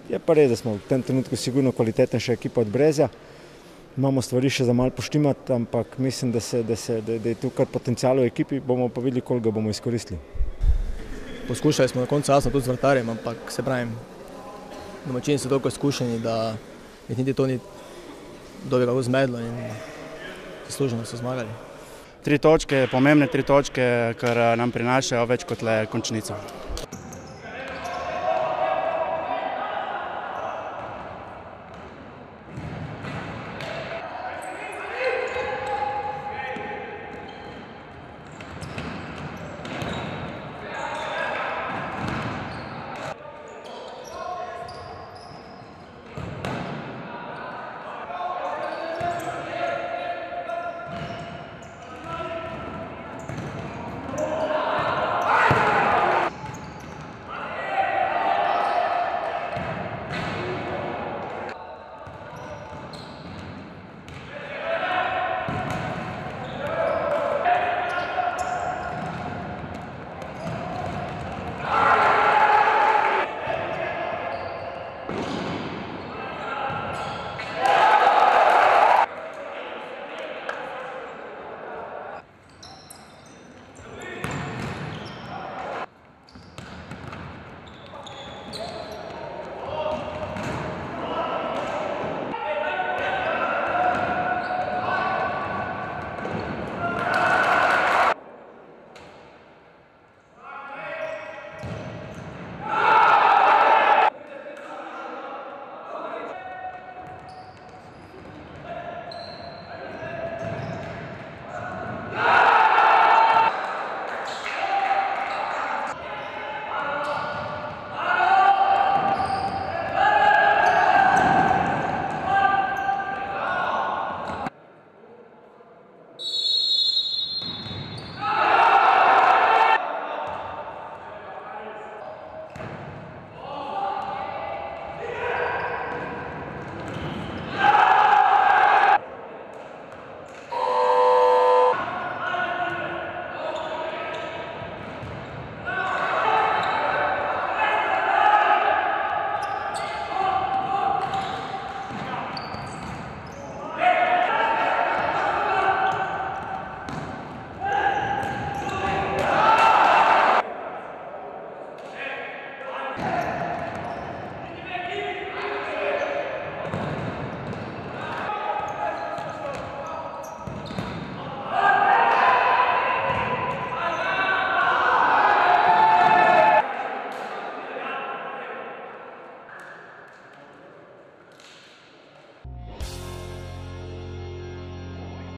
Je pa res, da smo v tem trenutku sigurno kvalitetnejša ekipa od Brezja. Imamo stvari še za malo poštimati, ampak mislim, da je tu kar potencial v ekipi, bomo pa videli, koliko ga bomo izkoristili. Poskušali smo na koncu jasno tudi z vratarjem, ampak se pravim, domačini so toliko izkušeni, da niti to ni dobro kako zmedlo in zasluženo so zmagali. 3 točke, pomembne 3 točke, ker nam prinašajo več kot le končnico.